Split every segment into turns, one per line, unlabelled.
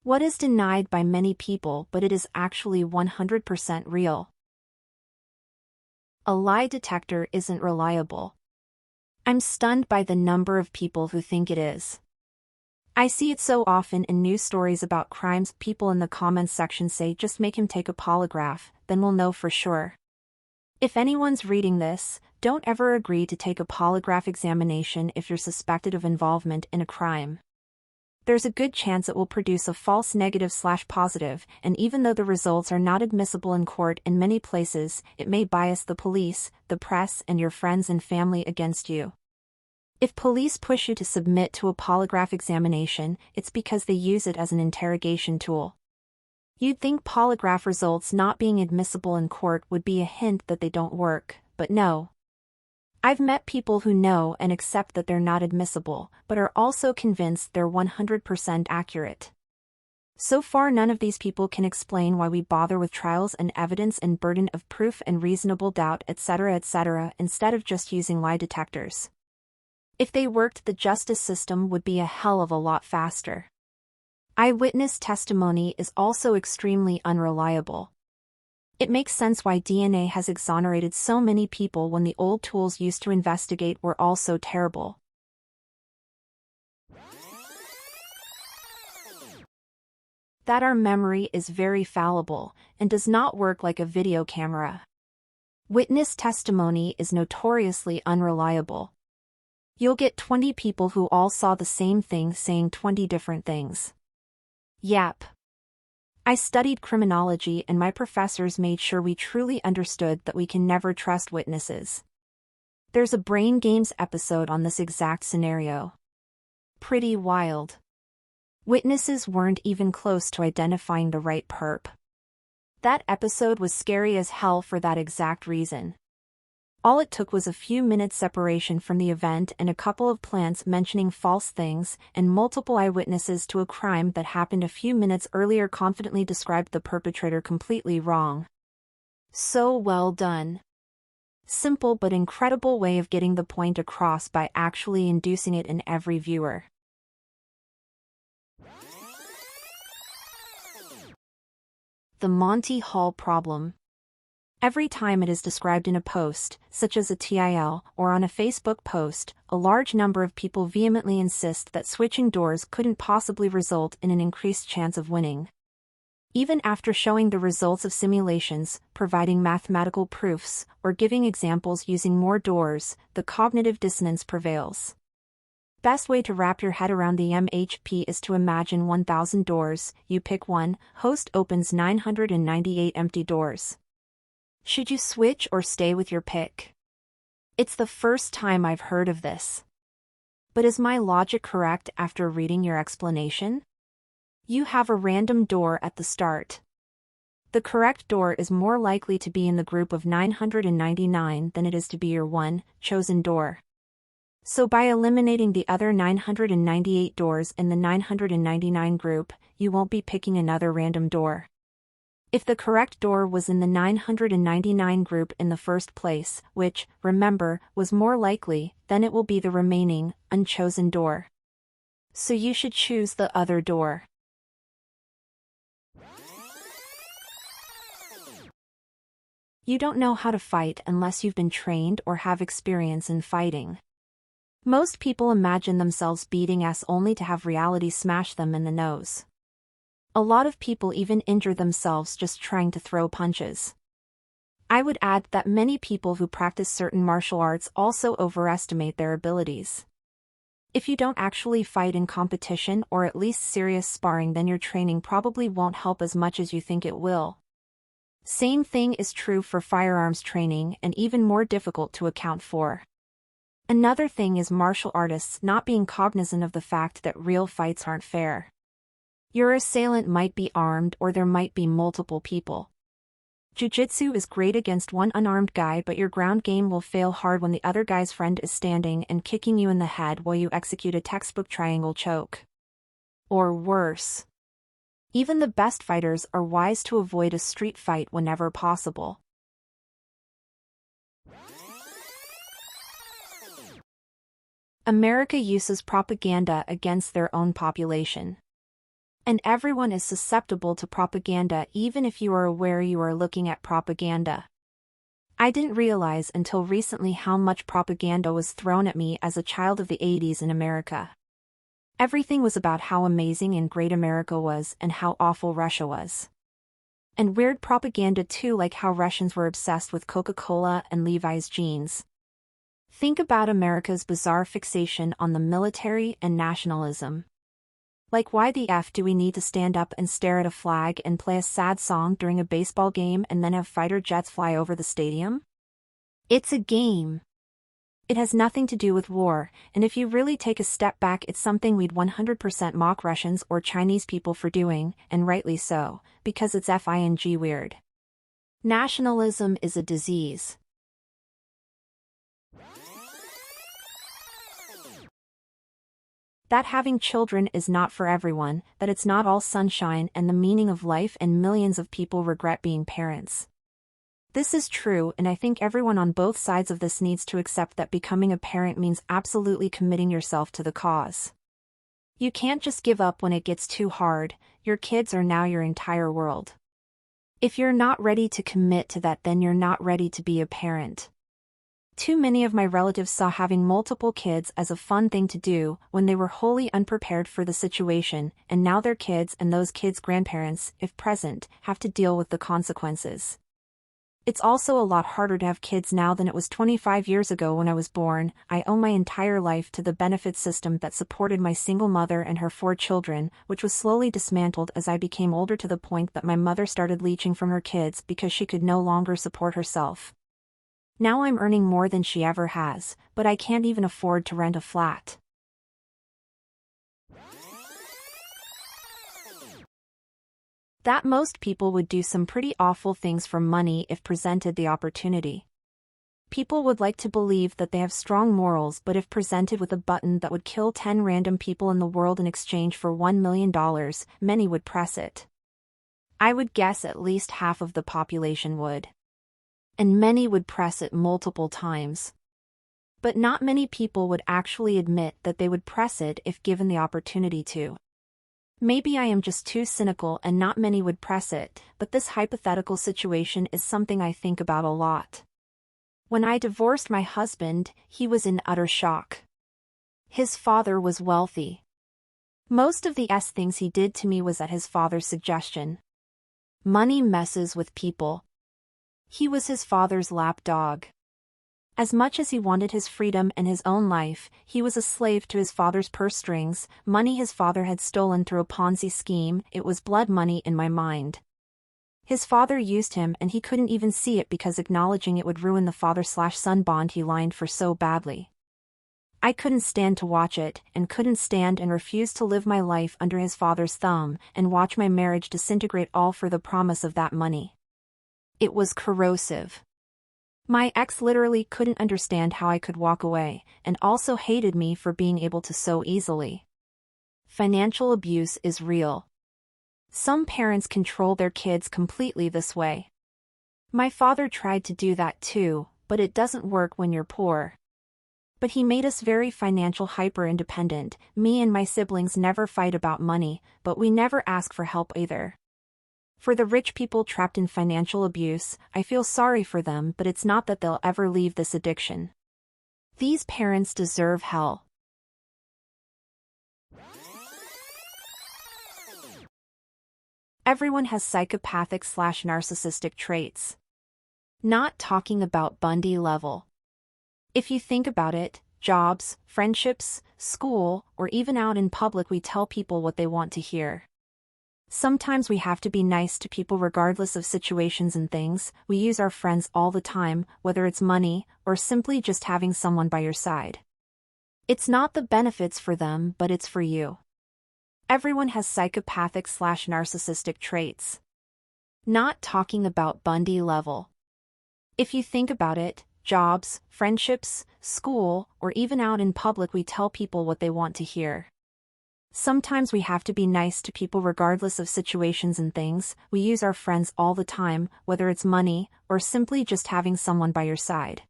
What is denied by many people but it is actually 100% real? A lie detector isn't reliable. I'm stunned by the number of people who think it is. I see it so often in news stories about crimes. People in the comments section say just make him take a polygraph, then we'll know for sure. If anyone's reading this, don't ever agree to take a polygraph examination if you're suspected of involvement in a crime. There's a good chance it will produce a false negative/positive, and even though the results are not admissible in court in many places, it may bias the police, the press, and your friends and family against you. If police push you to submit to a polygraph examination, it's because they use it as an interrogation tool. You'd think polygraph results not being admissible in court would be a hint that they don't work, but no. I've met people who know and accept that they're not admissible, but are also convinced they're 100% accurate. So far none of these people can explain why we bother with trials and evidence and burden of proof and reasonable doubt etc. instead of just using lie detectors. If they worked, the justice system would be a hell of a lot faster. Eyewitness testimony is also extremely unreliable. It makes sense why DNA has exonerated so many people when the old tools used to investigate were all so terrible. That our memory is very fallible and does not work like a video camera. Witness testimony is notoriously unreliable. You'll get 20 people who all saw the same thing saying 20 different things. Yep. I studied criminology and my professors made sure we truly understood that we can never trust witnesses. There's a Brain Games episode on this exact scenario. Pretty wild. Witnesses weren't even close to identifying the right perp. That episode was scary as hell for that exact reason. All it took was a few minutes separation from the event and a couple of plants mentioning false things, and multiple eyewitnesses to a crime that happened a few minutes earlier confidently described the perpetrator completely wrong. So well done. Simple but incredible way of getting the point across by actually inducing it in every viewer. The Monty Hall problem. Every time it is described in a post, such as a TIL, or on a Facebook post, a large number of people vehemently insist that switching doors couldn't possibly result in an increased chance of winning. Even after showing the results of simulations, providing mathematical proofs, or giving examples using more doors, the cognitive dissonance prevails. Best way to wrap your head around the MHP is to imagine 1,000 doors, you pick one, host opens 998 empty doors. Should you switch or stay with your pick? It's the first time I've heard of this. But is my logic correct after reading your explanation? You have a random door at the start. The correct door is more likely to be in the group of 999 than it is to be your one chosen door. So by eliminating the other 998 doors in the 999 group, you won't be picking another random door. If the correct door was in the 999 group in the first place, which, remember, was more likely, then it will be the remaining, unchosen door. So you should choose the other door. You don't know how to fight unless you've been trained or have experience in fighting. Most people imagine themselves beating ass only to have reality smash them in the nose. A lot of people even injure themselves just trying to throw punches. I would add that many people who practice certain martial arts also overestimate their abilities. If you don't actually fight in competition or at least serious sparring, then your training probably won't help as much as you think it will. Same thing is true for firearms training and even more difficult to account for. Another thing is martial artists not being cognizant of the fact that real fights aren't fair. Your assailant might be armed or there might be multiple people. Jiu-jitsu is great against one unarmed guy, but your ground game will fail hard when the other guy's friend is standing and kicking you in the head while you execute a textbook triangle choke. Or worse. Even the best fighters are wise to avoid a street fight whenever possible. America uses propaganda against their own population. And everyone is susceptible to propaganda even if you are aware you are looking at propaganda. I didn't realize until recently how much propaganda was thrown at me as a child of the 80s in America. Everything was about how amazing and great America was and how awful Russia was. And weird propaganda too, like how Russians were obsessed with Coca-Cola and Levi's jeans. Think about America's bizarre fixation on the military and nationalism. Like, why the F do we need to stand up and stare at a flag and play a sad song during a baseball game and then have fighter jets fly over the stadium? It's a game. It has nothing to do with war, and if you really take a step back, it's something we'd 100% mock Russians or Chinese people for doing, and rightly so, because it's FING weird. Nationalism is a disease. That having children is not for everyone, that it's not all sunshine and the meaning of life, and millions of people regret being parents. This is true, and I think everyone on both sides of this needs to accept that becoming a parent means absolutely committing yourself to the cause. You can't just give up when it gets too hard. Your kids are now your entire world. If you're not ready to commit to that, then you're not ready to be a parent. Too many of my relatives saw having multiple kids as a fun thing to do when they were wholly unprepared for the situation, and now their kids and those kids' grandparents, if present, have to deal with the consequences. It's also a lot harder to have kids now than it was 25 years ago when I was born. I owe my entire life to the benefit system that supported my single mother and her 4 children, which was slowly dismantled as I became older, to the point that my mother started leeching from her kids because she could no longer support herself. Now I'm earning more than she ever has, but I can't even afford to rent a flat. That most people would do some pretty awful things for money if presented the opportunity. People would like to believe that they have strong morals, but if presented with a button that would kill 10 random people in the world in exchange for $1 million, many would press it. I would guess at least half of the population would. And many would press it multiple times. But not many people would actually admit that they would press it if given the opportunity to. Maybe I am just too cynical and not many would press it, but this hypothetical situation is something I think about a lot. When I divorced my husband, he was in utter shock. His father was wealthy. Most of the things he did to me was at his father's suggestion. Money messes with people. He was his father's lapdog. As much as he wanted his freedom and his own life, he was a slave to his father's purse strings, money his father had stolen through a Ponzi scheme. It was blood money in my mind. His father used him, and he couldn't even see it because acknowledging it would ruin the father/son bond he lined for so badly. I couldn't stand to watch it, and couldn't stand and refused to live my life under his father's thumb, and watch my marriage disintegrate, all for the promise of that money. It was corrosive. My ex literally couldn't understand how I could walk away, and also hated me for being able to so easily. Financial abuse is real. Some parents control their kids completely this way. My father tried to do that too, but it doesn't work when you're poor. But he made us very financial hyper-independent. Me and my siblings never fight about money, but we never ask for help either. For the rich people trapped in financial abuse, I feel sorry for them, but it's not that they'll ever leave this addiction. These parents deserve hell. Everyone has psychopathic/narcissistic traits. Not talking about Bundy level. If you think about it, jobs, friendships, school, or even out in public, we tell people what they want to hear. Sometimes we have to be nice to people regardless of situations and things. We use our friends all the time, whether it's money, or simply just having someone by your side. It's not the benefits for them, but it's for you. Everyone has psychopathic/narcissistic traits. Not talking about Bundy level. If you think about it, jobs, friendships, school, or even out in public, we tell people what they want to hear. Sometimes we have to be nice to people regardless of situations and things. We use our friends all the time, whether it's money, or simply just having someone by your side.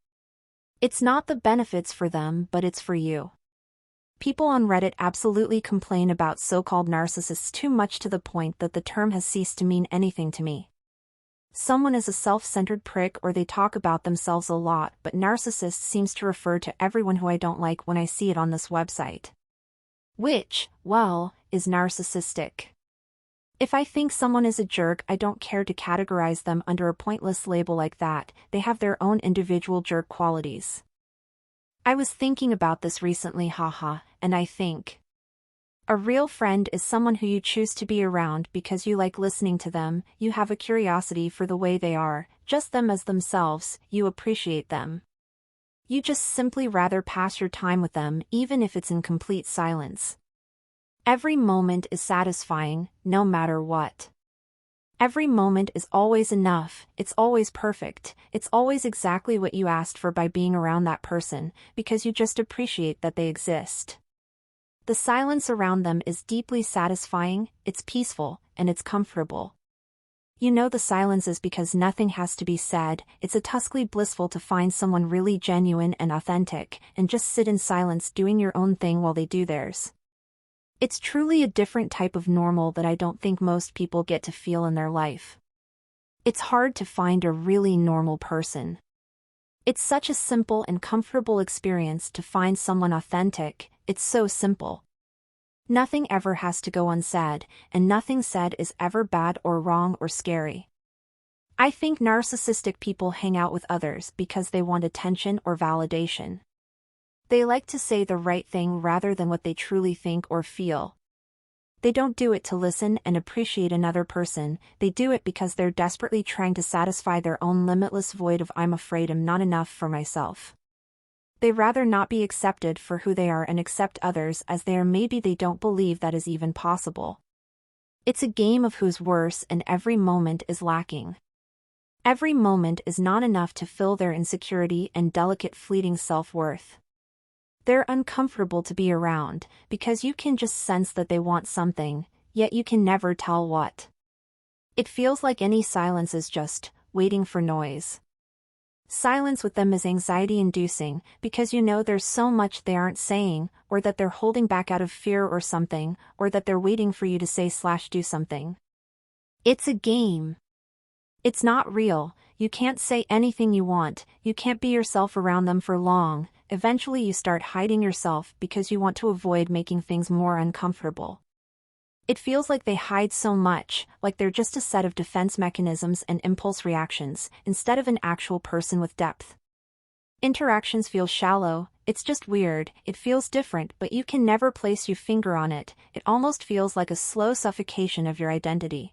It's not the benefits for them, but it's for you. People on Reddit absolutely complain about so-called narcissists too much to the point that the term has ceased to mean anything to me. Someone is a self-centered prick or they talk about themselves a lot, but narcissist seems to refer to everyone who I don't like when I see it on this website. Which, well, is narcissistic. If I think someone is a jerk, I don't care to categorize them under a pointless label like that. They have their own individual jerk qualities. I was thinking about this recently, haha, and I think a real friend is someone who you choose to be around because you like listening to them, you have a curiosity for the way they are, just them as themselves, you appreciate them. You just simply rather pass your time with them even if it's in complete silence. Every moment is satisfying, no matter what. Every moment is always enough, it's always perfect, it's always exactly what you asked for by being around that person, because you just appreciate that they exist. The silence around them is deeply satisfying, it's peaceful, and it's comfortable. You know the silence is because nothing has to be said, it's utterly blissful to find someone really genuine and authentic, and just sit in silence doing your own thing while they do theirs. It's truly a different type of normal that I don't think most people get to feel in their life. It's hard to find a really normal person. It's such a simple and comfortable experience to find someone authentic, it's so simple. Nothing ever has to go unsaid, and nothing said is ever bad or wrong or scary. I think narcissistic people hang out with others because they want attention or validation. They like to say the right thing rather than what they truly think or feel. They don't do it to listen and appreciate another person, they do it because they're desperately trying to satisfy their own limitless void of "I'm afraid I'm not enough for myself." They rather not be accepted for who they are and accept others as they are. Maybe they don't believe that is even possible. It's a game of who's worse, and every moment is lacking. Every moment is not enough to fill their insecurity and delicate fleeting self-worth. They're uncomfortable to be around, because you can just sense that they want something, yet you can never tell what. It feels like any silence is just waiting for noise. Silence with them is anxiety-inducing, because you know there's so much they aren't saying, or that they're holding back out of fear or something, or that they're waiting for you to say/do something. It's a game. It's not real, you can't say anything you want, you can't be yourself around them for long. Eventually you start hiding yourself because you want to avoid making things more uncomfortable. It feels like they hide so much, like they're just a set of defense mechanisms and impulse reactions, instead of an actual person with depth. Interactions feel shallow, it's just weird, it feels different, but you can never place your finger on it, it almost feels like a slow suffocation of your identity.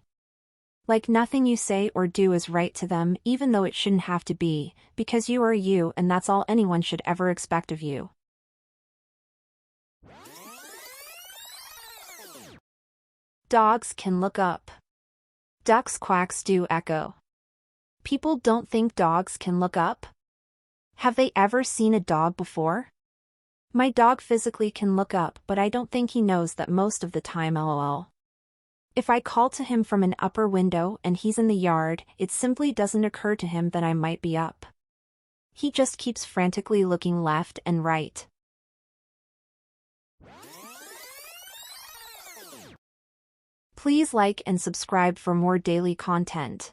Like nothing you say or do is right to them, even though it shouldn't have to be, because you are you and that's all anyone should ever expect of you. Dogs can look up. Ducks' quacks do echo. People don't think dogs can look up? Have they ever seen a dog before? My dog physically can look up, but I don't think he knows that most of the time, lol. If I call to him from an upper window and he's in the yard, it simply doesn't occur to him that I might be up. He just keeps frantically looking left and right. Please like and subscribe for more daily content.